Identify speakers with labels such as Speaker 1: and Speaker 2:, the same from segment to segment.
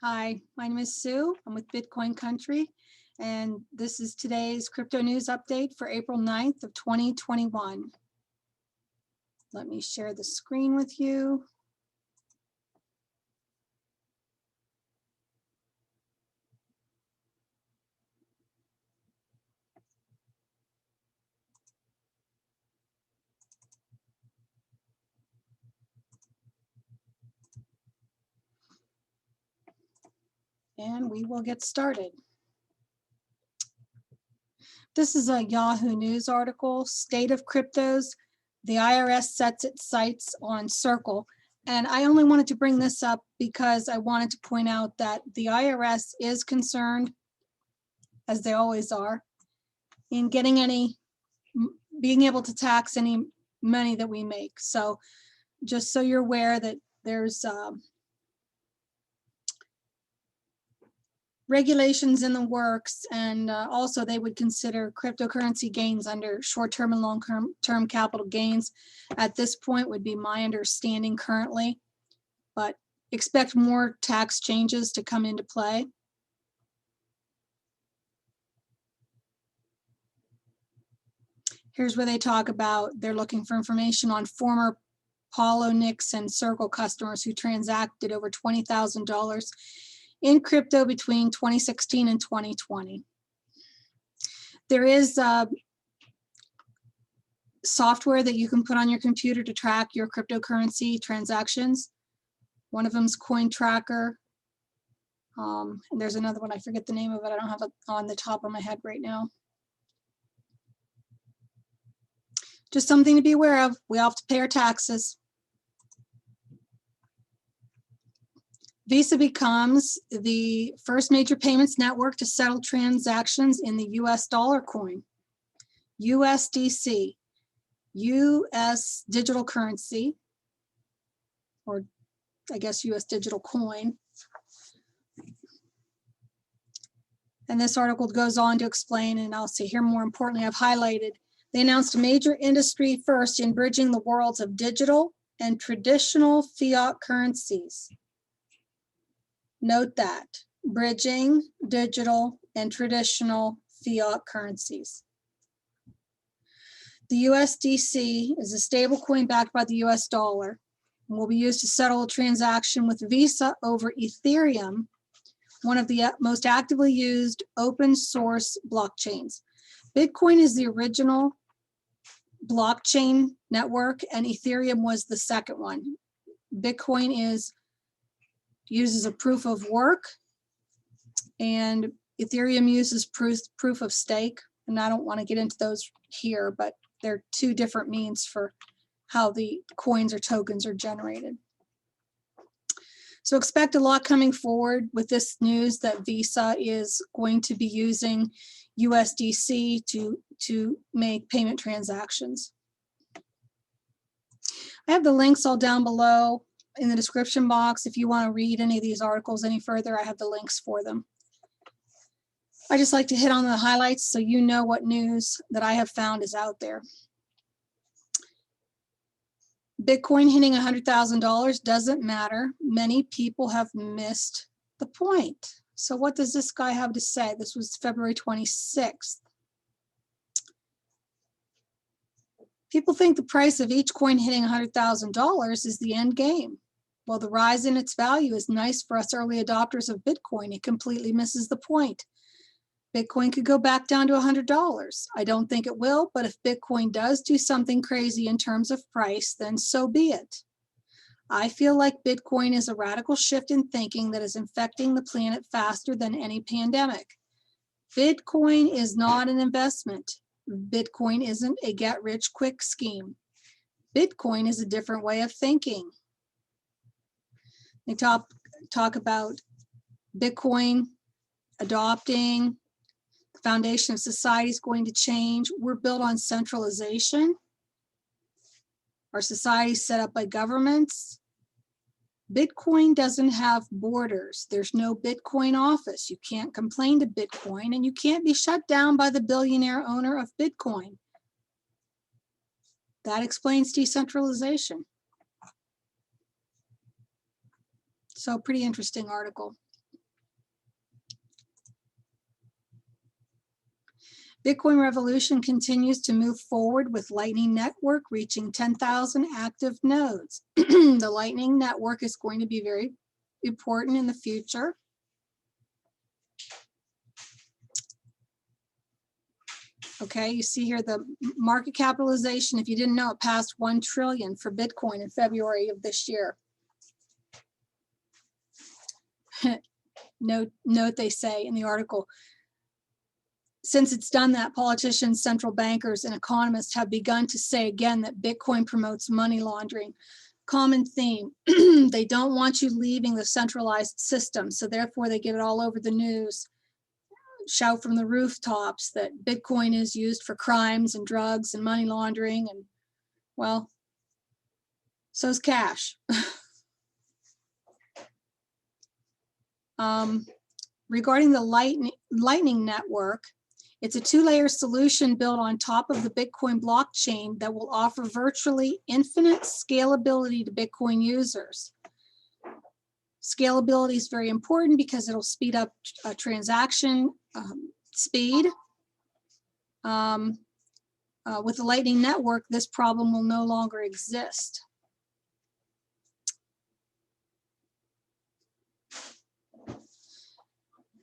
Speaker 1: Hi, my name is Sue. I'm with Bitcoin Country, and this is today's crypto news update for April 9th of 2021. Let me share the screen with you. And we will get started. This is a Yahoo News article, State of Cryptos. The IRS sets its sights on Circle. And I only wanted to bring this up because I wanted to point out that the IRS is concerned, as they always are, in being able to tax any money that we make. So just so you're aware that there's regulations in the works, and also they would consider cryptocurrency gains under short-term and long-term capital gains. At this point would be my understanding currently, but expect more tax changes to come into play. Here's where they talk about they're looking for information on former Paulo, Nix, and Circle customers who transacted over $20,000 in crypto between 2016 and 2020. There is software that you can put on your computer to track your cryptocurrency transactions. One of them is Coin Tracker. And there's another one, I forget the name of it. I don't have it on the top of my head right now. Just something to be aware of. We all have to pay our taxes. Visa becomes the first major payments network to settle transactions in the US dollar coin, USDC, US digital currency, or I guess US digital coin. And this article goes on to explain, and I'll say here more importantly, I've highlighted, they announced a major industry first in bridging the worlds of digital and traditional fiat currencies. Note that, bridging digital and traditional fiat currencies. The USDC is a stable coin backed by the US dollar and will be used to settle a transaction with Visa over Ethereum, one of the most actively used open source blockchains. Bitcoin is the original blockchain network and Ethereum was the second one. Bitcoin uses a proof of work, and Ethereum uses proof of stake. And I don't want to get into those here, but they're two different means for how the coins or tokens are generated. So expect a lot coming forward with this news that Visa is going to be using USDC to make payment transactions. I have the links all down below in the description box. If you want to read any of these articles any further, I have the links for them. I just like to hit on the highlights so you know what news that I have found is out there. Bitcoin hitting $100,000 doesn't matter. Many people have missed the point. So what does this guy have to say? This was February 26th. People think the price of each coin hitting $100,000 is the end game. Well, the rise in its value is nice for us early adopters of Bitcoin. It completely misses the point. Bitcoin could go back down to $100. I don't think it will, but if Bitcoin does do something crazy in terms of price, then so be it. I feel like Bitcoin is a radical shift in thinking that is infecting the planet faster than any pandemic. Bitcoin is not an investment. Bitcoin isn't a get-rich-quick scheme. Bitcoin is a different way of thinking. They talk about Bitcoin adopting, the foundation of society is going to change. We're built on centralization. Our society is set up by governments. Bitcoin doesn't have borders. There's no Bitcoin office. You can't complain to Bitcoin, and you can't be shut down by the billionaire owner of Bitcoin. That explains decentralization. So pretty interesting article. Bitcoin revolution continues to move forward with Lightning Network reaching 10,000 active nodes. The Lightning Network is going to be very important in the future. Okay, you see here the market capitalization, if you didn't know, it passed 1 trillion for Bitcoin in February of this year. Note they say in the article, since it's done that, politicians, central bankers, and economists have begun to say again that Bitcoin promotes money laundering. Common theme, they don't want you leaving the centralized system, so therefore they get it all over the news. Shout from the rooftops that Bitcoin is used for crimes and drugs and money laundering, and well, so's cash. Regarding the Lightning Network, it's a 2-layer solution built on top of the Bitcoin blockchain that will offer virtually infinite scalability to Bitcoin users. Scalability is very important because it'll speed up transaction speed. With the Lightning Network, this problem will no longer exist.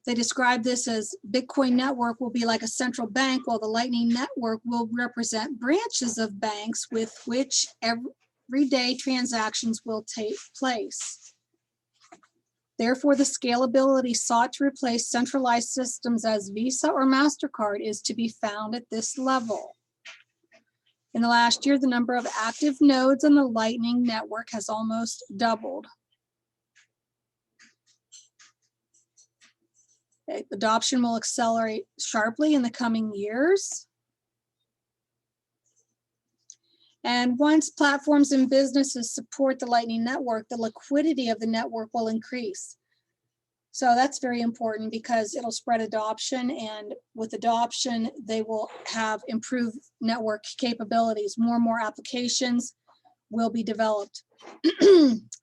Speaker 1: They describe this as Bitcoin network will be like a central bank, while the Lightning Network will represent branches of banks with which everyday transactions will take place. Therefore, the scalability sought to replace centralized systems as Visa or MasterCard is to be found at this level. In the last year, the number of active nodes on the Lightning Network has almost doubled. Adoption will accelerate sharply in the coming years. And once platforms and businesses support the Lightning Network, the liquidity of the network will increase. So that's very important because it'll spread adoption, and with adoption, they will have improved network capabilities. More and more applications will be developed.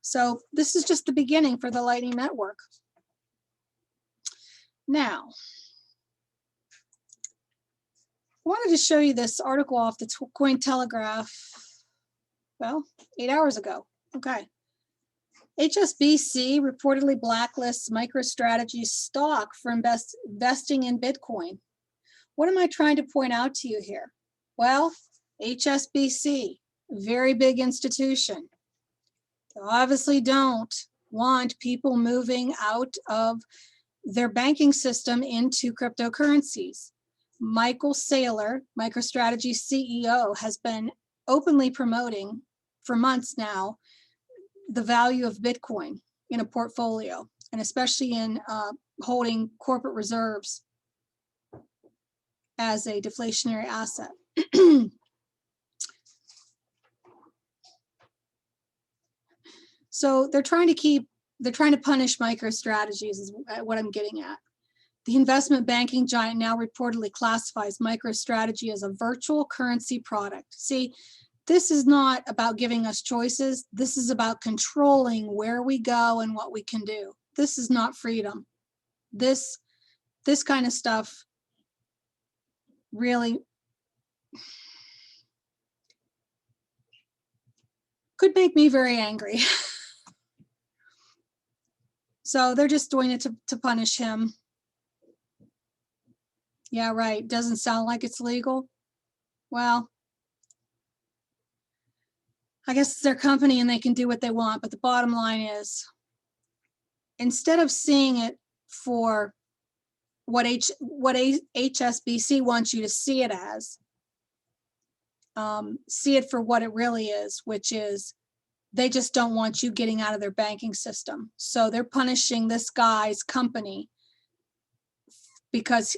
Speaker 1: So this is just the beginning for the Lightning Network. Now, I wanted to show you this article off the Cointelegraph, well, 8 hours ago. Okay. HSBC reportedly blacklists MicroStrategy stock for investing in Bitcoin. What am I trying to point out to you here? Well, HSBC, very big institution. They obviously don't want people moving out of their banking system into cryptocurrencies. Michael Saylor, MicroStrategy's CEO, has been openly promoting for months now the value of Bitcoin in a portfolio, and especially in holding corporate reserves as a deflationary asset. So they're trying to punish MicroStrategies is what I'm getting at. The investment banking giant now reportedly classifies MicroStrategy as a virtual currency product. See, this is not about giving us choices. This is about controlling where we go and what we can do. This is not freedom. This kind of stuff really could make me very angry. So they're just doing it to punish him. Yeah, right. Doesn't sound like it's legal. Well, I guess it's their company and they can do what they want. But the bottom line is, instead of seeing it for what HSBC wants you to see it as, see it for what it really is, which is they just don't want you getting out of their banking system. So they're punishing this guy's company because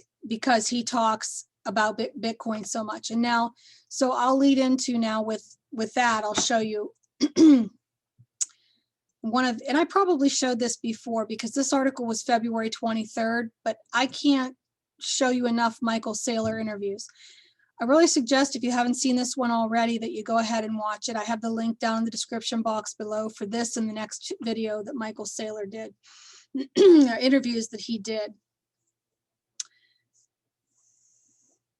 Speaker 1: he talks about Bitcoin so much. And now, so I'll lead into now with that, I'll show you and I probably showed this before because this article was February 23rd, but I can't show you enough Michael Saylor interviews. I really suggest, if you haven't seen this one already, that you go ahead and watch it. I have the link down in the description box below for this and the next video that Michael Saylor did, interviews that he did.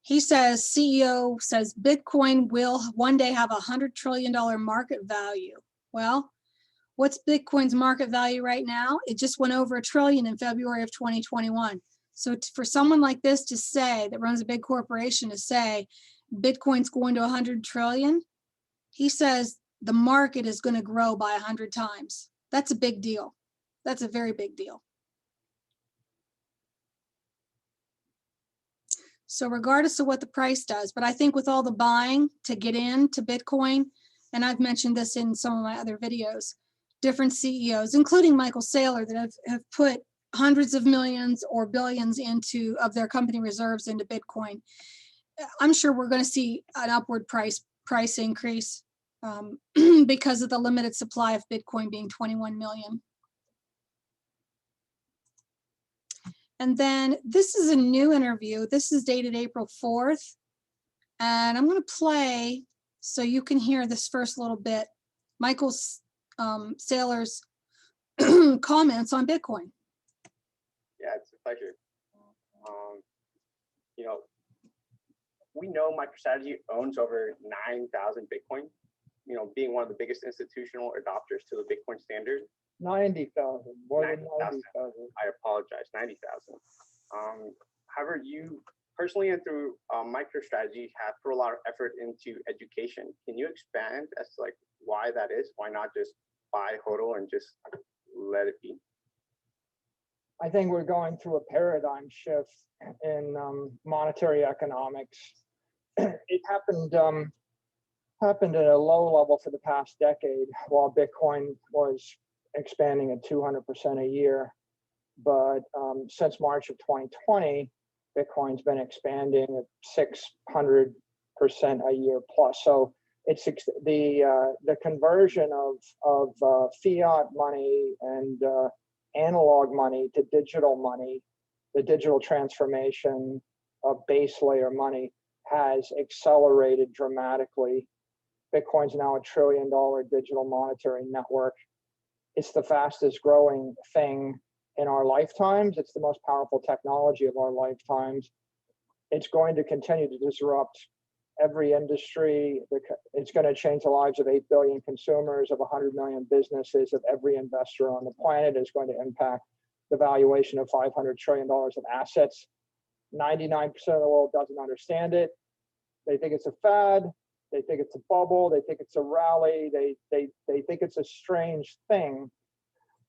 Speaker 1: He says, CEO says Bitcoin will one day have $100 trillion market value. Well, what's Bitcoin's market value right now? It just went over $1 trillion in February of 2021. So for someone like this to say, that runs a big corporation, to say Bitcoin's going to 100 trillion, he says the market is going to grow by 100 times. That's a big deal. That's a very big deal. So regardless of what the price does, but I think with all the buying to get into Bitcoin, and I've mentioned this in some of my other videos, different CEOs, including Michael Saylor, that have put hundreds of millions or billions of their company reserves into Bitcoin. I'm sure we're going to see an upward price increase because of the limited supply of Bitcoin being 21 million. And then this is a new interview. This is dated April 4th. And I'm going to play so you can hear this first little bit. Michael Saylor's comments on Bitcoin.
Speaker 2: Yeah, it's a pleasure. You know, we know MicroStrategy owns over 9,000 Bitcoin, you know, being one of the biggest institutional adopters to the Bitcoin standard.
Speaker 3: 90,000, more than 90,000.
Speaker 2: I apologize, 90,000. However, you personally and through MicroStrategy have put a lot of effort into education. Can you expand as to like why that is? Why not just buy HODL and just let it be?
Speaker 3: I think we're going through a paradigm shift in monetary economics. It happened at a low level for the past decade while Bitcoin was expanding at 200% a year. But since March of 2020, Bitcoin's been expanding at 600% a year plus. So it's the conversion of fiat money and analog money to digital money, the digital transformation of base layer money has accelerated dramatically. Bitcoin's now $1 trillion digital monetary network. It's the fastest growing thing in our lifetimes. It's the most powerful technology of our lifetimes. It's going to continue to disrupt every industry. It's going to change the lives of 8 billion consumers, of 100 million businesses, of every investor on the planet. It's going to impact the valuation of $500 trillion of assets. 99% of the world doesn't understand it. They think it's a fad. They think it's a bubble. They think it's a rally. They think it's a strange thing.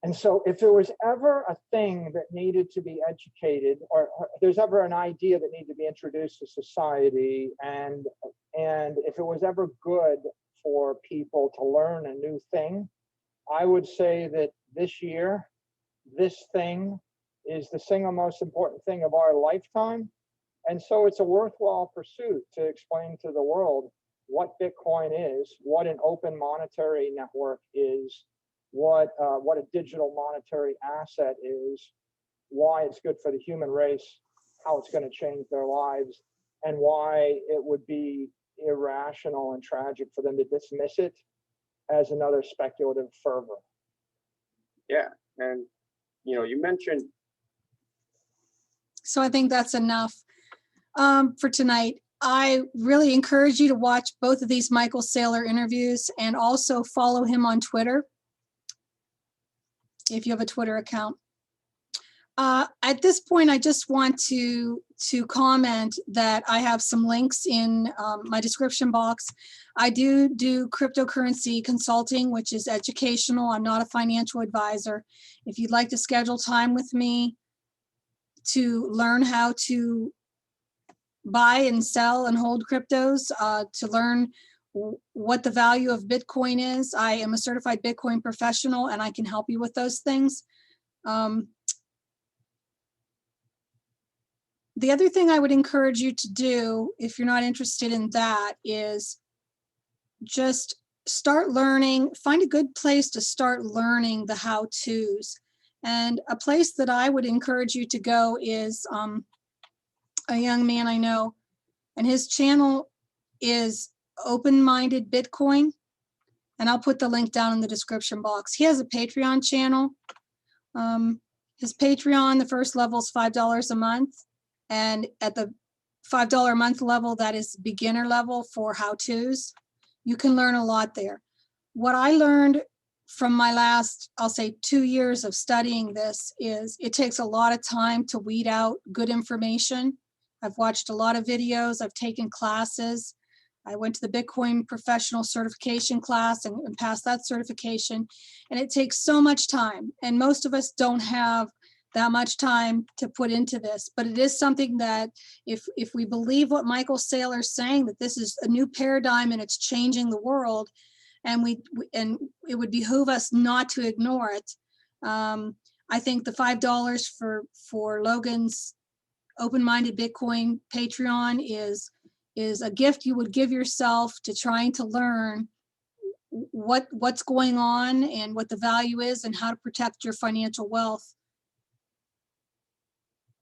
Speaker 3: And so if there was ever a thing that needed to be educated, or there's ever an idea that needed to be introduced to society, and if it was ever good for people to learn a new thing, I would say that this year, this thing is the single most important thing of our lifetime. And so it's a worthwhile pursuit to explain to the world what Bitcoin is, what an open monetary network is, what a digital monetary asset is, why it's good for the human race, how it's going to change their lives, and why it would be irrational and tragic for them to dismiss it as another speculative fervor.
Speaker 2: Yeah, and you know, you mentioned.
Speaker 1: So I think that's enough for tonight. I really encourage you to watch both of these Michael Saylor interviews and also follow him on Twitter if you have a Twitter account. At this point, I just want to comment that I have some links in my description box. I do cryptocurrency consulting, which is educational. I'm not a financial advisor. If you'd like to schedule time with me to learn how to buy and sell and hold cryptos, to learn what the value of Bitcoin is, I am a certified Bitcoin professional and I can help you with those things. The other thing I would encourage you to do, if you're not interested in that, is just start learning, find a good place to start learning the how-tos. And a place that I would encourage you to go is a young man I know, and his channel is Open-Minded Bitcoin. And I'll put the link down in the description box. He has a Patreon channel. His Patreon, the first level is $5 a month. And at the $5 a month level, that is beginner level for how-tos. You can learn a lot there. What I learned from my last, I'll say 2 years of studying this is it takes a lot of time to weed out good information. I've watched a lot of videos, I've taken classes. I went to the Bitcoin professional certification class and passed that certification. And it takes so much time. And most of us don't have that much time to put into this, but it is something that if we believe what Michael Saylor is saying, that this is a new paradigm and it's changing the world, and it would behoove us not to ignore it. I think the $5 for Logan's Open-Minded Bitcoin Patreon is a gift you would give yourself to trying to learn what's going on and what the value is and how to protect your financial wealth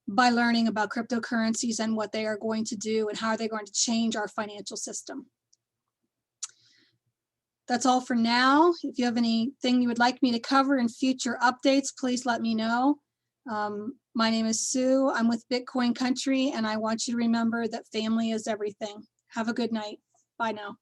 Speaker 1: by learning about cryptocurrencies and what they are going to do and how they're going to change our financial system. That's all for now. If you have anything you would like me to cover in future updates, please let me know. My name is Sue. I'm with Bitcoin Country, and I want you to remember that family is everything. Have a good night. Bye now.